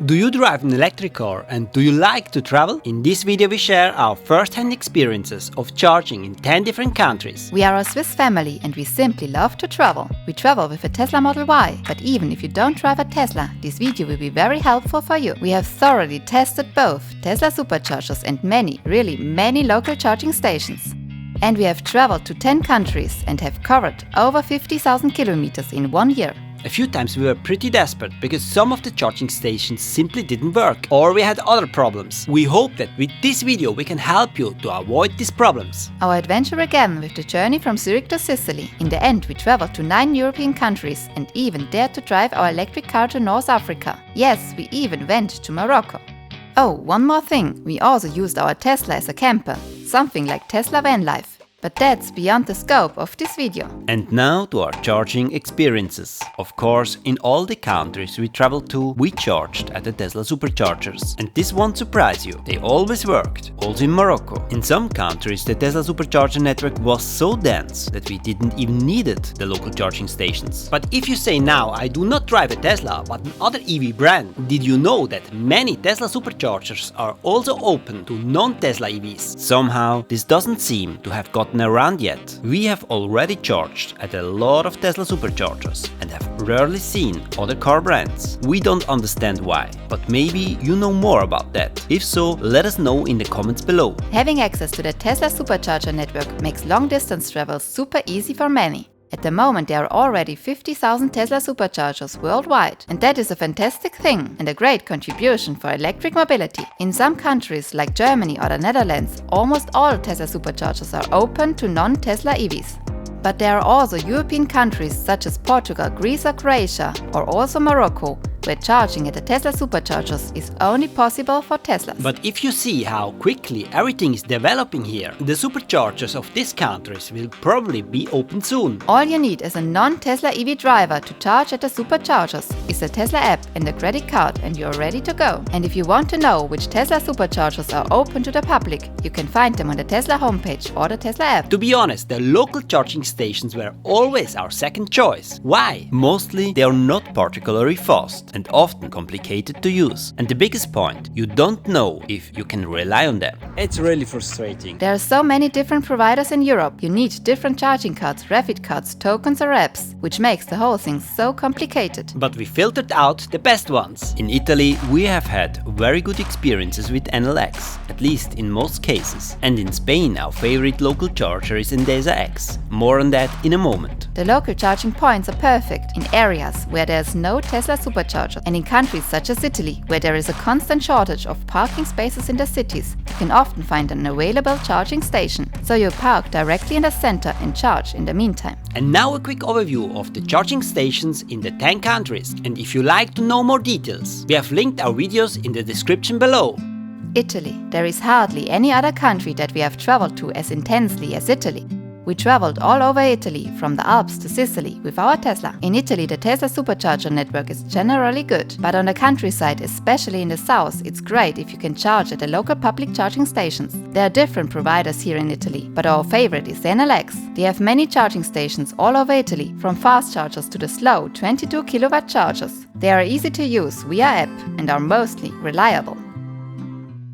Do you drive an electric car and do you like to travel? In this video we share our first-hand experiences of charging in 10 different countries. We are a Swiss family and we simply love to travel. We travel with a Tesla Model Y, but even if you don't drive a Tesla, this video will be very helpful for you. We have thoroughly tested both Tesla Superchargers and many local charging stations. And we have traveled to 10 countries and have covered over 50,000 kilometers in 1 year. A few times we were pretty desperate because some of the charging stations simply didn't work or we had other problems. We hope that with this video we can help you to avoid these problems. Our adventure began with the journey from Zurich to Sicily. In the end we traveled to 9 European countries and even dared to drive our electric car to North Africa. Yes, we even went to Morocco. Oh, one more thing, we also used our Tesla as a camper, something like Tesla van life. But that's beyond the scope of this video. And now to our charging experiences. Of course, in all the countries we traveled to, we charged at the Tesla Superchargers. And this won't surprise you, they always worked, also in Morocco. In some countries the Tesla Supercharger network was so dense that we didn't even needed the local charging stations. But if you say now, I do not drive a Tesla but another EV brand, did you know that many Tesla Superchargers are also open to non-Tesla EVs? Somehow this doesn't seem to have gotten around yet. We have already charged at a lot of Tesla Superchargers and have rarely seen other car brands. We don't understand why, but maybe you know more about that. If so, let us know in the comments below. Having access to the Tesla Supercharger network makes long-distance travel super easy for many. At the moment there are already 50,000 Tesla Superchargers worldwide, and that is a fantastic thing and a great contribution for electric mobility. In some countries like Germany or the Netherlands, almost all Tesla Superchargers are open to non-Tesla EVs. But there are also European countries such as Portugal, Greece or Croatia, or also Morocco, where charging at the Tesla Superchargers is only possible for Teslas. But if you see how quickly everything is developing here, the superchargers of these countries will probably be open soon. All you need as a non-Tesla EV driver to charge at the Superchargers is the Tesla app and a credit card and you're ready to go. And if you want to know which Tesla Superchargers are open to the public, you can find them on the Tesla homepage or the Tesla app. To be honest, the local charging stations were always our second choice. Why? Mostly they are not particularly fast and often complicated to use. And the biggest point, you don't know if you can rely on them. It's really frustrating. There are so many different providers in Europe. You need different charging cards, rapid cards, tokens or apps, which makes the whole thing so complicated. But we filtered out the best ones. In Italy we have had very good experiences with NLX, at least in most cases. And in Spain our favorite local charger is Endesa X. More on that in a moment. The local charging points are perfect in areas where there's no Tesla Supercharger. And in countries such as Italy, where there is a constant shortage of parking spaces in the cities, you can often find an available charging station. So you park directly in the center and charge in the meantime. And now a quick overview of the charging stations in the 10 countries. And if you like to know more details, we have linked our videos in the description below. Italy. There is hardly any other country that we have traveled to as intensely as Italy. We traveled all over Italy, from the Alps to Sicily, with our Tesla. In Italy, the Tesla Supercharger network is generally good, but on the countryside, especially in the south, it's great if you can charge at the local public charging stations. There are different providers here in Italy, but our favorite is NLX. They have many charging stations all over Italy, from fast chargers to the slow 22 kilowatt chargers. They are easy to use via app and are mostly reliable.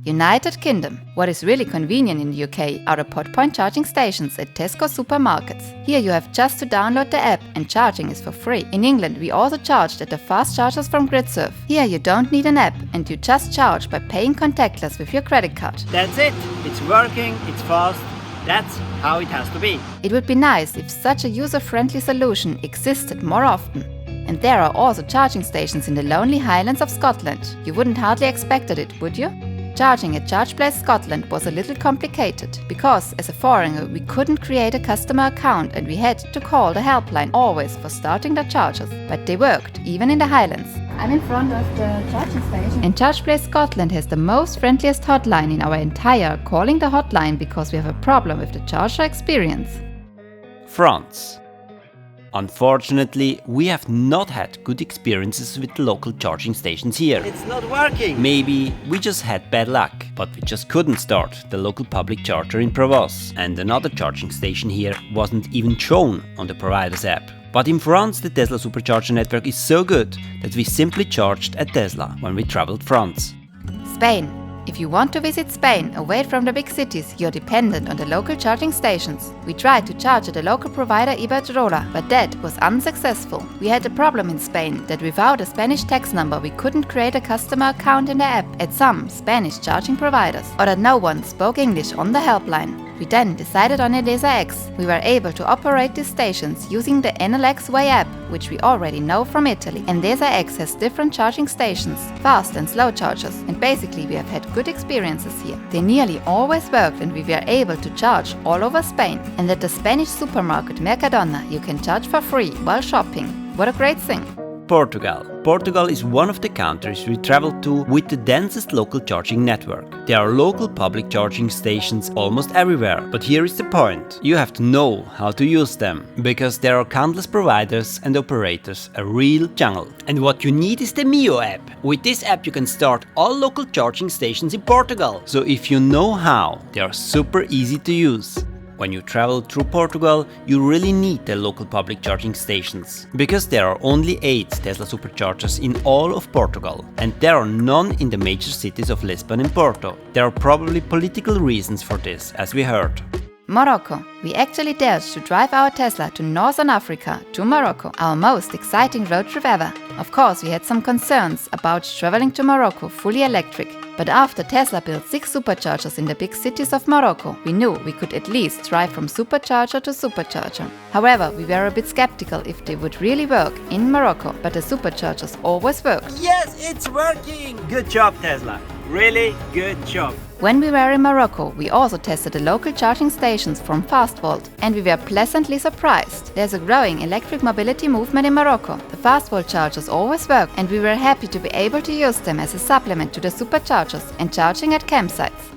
United Kingdom. What is really convenient in the UK are the pod-point charging stations at Tesco supermarkets. Here you have just to download the app and charging is for free. In England we also charged at the fast chargers from GridServe. Here you don't need an app and you just charge by paying contactless with your credit card. That's it. It's working, it's fast. That's how it has to be. It would be nice if such a user-friendly solution existed more often. And there are also charging stations in the lonely Highlands of Scotland. You wouldn't hardly expected it, would you? Charging at ChargePlace Scotland was a little complicated, because as a foreigner we couldn't create a customer account and we had to call the helpline always for starting the chargers, but they worked, even in the Highlands. I'm in front of the charging station. And ChargePlace Scotland has the most friendliest hotline in our entire calling the hotline because we have a problem with the charger experience. France. Unfortunately, we have not had good experiences with the local charging stations here. It's not working! Maybe we just had bad luck, but we just couldn't start the local public charger in Provence. And another charging station here wasn't even shown on the provider's app. But in France, the Tesla Supercharger network is so good that we simply charged at Tesla when we traveled France. Spain. If you want to visit Spain away from the big cities, you're dependent on the local charging stations. We tried to charge at the local provider Iberdrola, but that was unsuccessful. We had a problem in Spain that without a Spanish tax number we couldn't create a customer account in the app at some Spanish charging providers, or that no one spoke English on the helpline. We then decided on Endesa X. We were able to operate these stations using the NLX Way app, which we already know from Italy. Endesa X has different charging stations, fast and slow chargers, and basically we have had good experiences here. They nearly always worked and we were able to charge all over Spain. And at the Spanish supermarket Mercadona you can charge for free while shopping. What a great thing! Portugal. Portugal is one of the countries we traveled to with the densest local charging network. There are local public charging stations almost everywhere, but here is the point. You have to know how to use them, because there are countless providers and operators, a real jungle. And what you need is the Mio app. With this app you can start all local charging stations in Portugal. So if you know how, they are super easy to use. When you travel through Portugal, you really need the local public charging stations, because there are only 8 Tesla Superchargers in all of Portugal, and there are none in the major cities of Lisbon and Porto. There are probably political reasons for this, as we heard. Morocco. We actually dared to drive our Tesla to Northern Africa, to Morocco, our most exciting road trip ever. Of course, we had some concerns about traveling to Morocco fully electric, but after Tesla built 6 superchargers in the big cities of Morocco, we knew we could at least drive from supercharger to supercharger. However, we were a bit skeptical if they would really work in Morocco, but the superchargers always worked. Yes, it's working! Good job, Tesla. Really good job. When we were in Morocco, we also tested the local charging stations from FastVolt, and we were pleasantly surprised. There's a growing electric mobility movement in Morocco. The FastVolt chargers always work, and we were happy to be able to use them as a supplement to the superchargers and charging at campsites.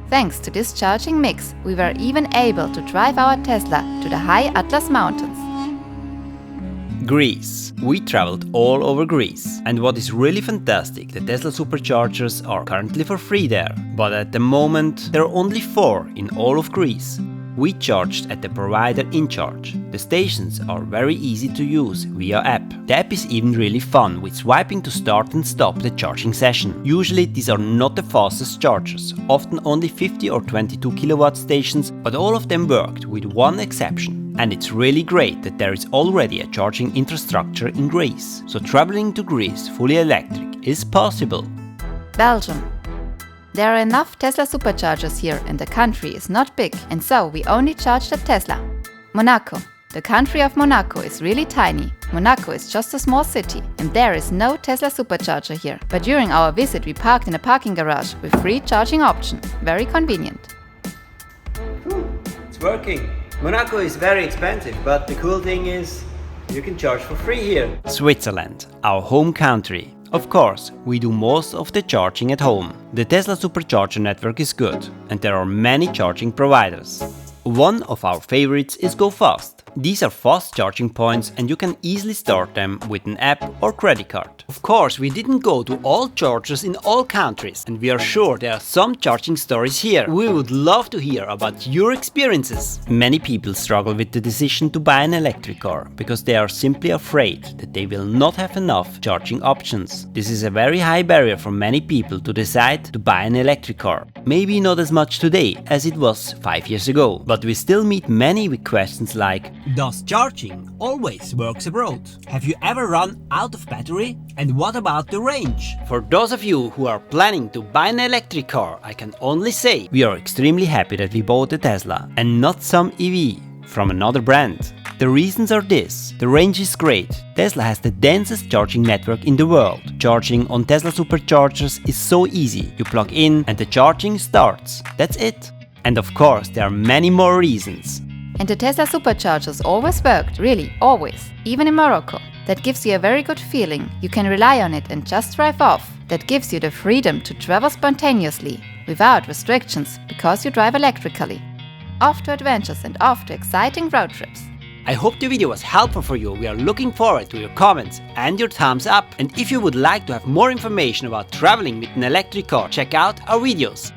Thanks to this charging mix, we were even able to drive our Tesla to the high Atlas Mountains. Greece. We traveled all over Greece, and what is really fantastic, the Tesla Superchargers are currently for free there, but at the moment there are only 4 in all of Greece. We charged at the provider in charge. The stations are very easy to use via app. The app is even really fun with swiping to start and stop the charging session. Usually these are not the fastest chargers, often only 50 or 22 kilowatt stations, but all of them worked with one exception. And it's really great that there is already a charging infrastructure in Greece, so traveling to Greece fully electric is possible. Belgium. There are enough Tesla Superchargers here and the country is not big, and so we only charged at Tesla. Monaco. The country of Monaco is really tiny. Monaco is just a small city and there is no Tesla Supercharger here. But during our visit we parked in a parking garage with free charging option. Very convenient. It's working. Monaco is very expensive, but the cool thing is you can charge for free here. Switzerland, our home country. Of course, we do most of the charging at home. The Tesla Supercharger network is good and there are many charging providers. One of our favorites is GoFast. These are fast charging points and you can easily start them with an app or credit card. Of course, we didn't go to all chargers in all countries and we are sure there are some charging stories here. We would love to hear about your experiences. Many people struggle with the decision to buy an electric car because they are simply afraid that they will not have enough charging options. This is a very high barrier for many people to decide to buy an electric car. Maybe not as much today as it was 5 years ago, but we still meet many with questions like: does charging always works abroad? Have you ever run out of battery? And what about the range? For those of you who are planning to buy an electric car, I can only say we are extremely happy that we bought a Tesla and not some EV from another brand. The reasons are this: the range is great. Tesla has the densest charging network in the world. Charging on Tesla Superchargers is so easy. You plug in and the charging starts. That's it. And of course, there are many more reasons. And the Tesla Superchargers always worked, really, always, even in Morocco. That gives you a very good feeling. You can rely on it and just drive off. That gives you the freedom to travel spontaneously, without restrictions, because you drive electrically. Off to adventures and off to exciting road trips. I hope the video was helpful for you. We are looking forward to your comments and your thumbs up. And if you would like to have more information about traveling with an electric car, check out our videos.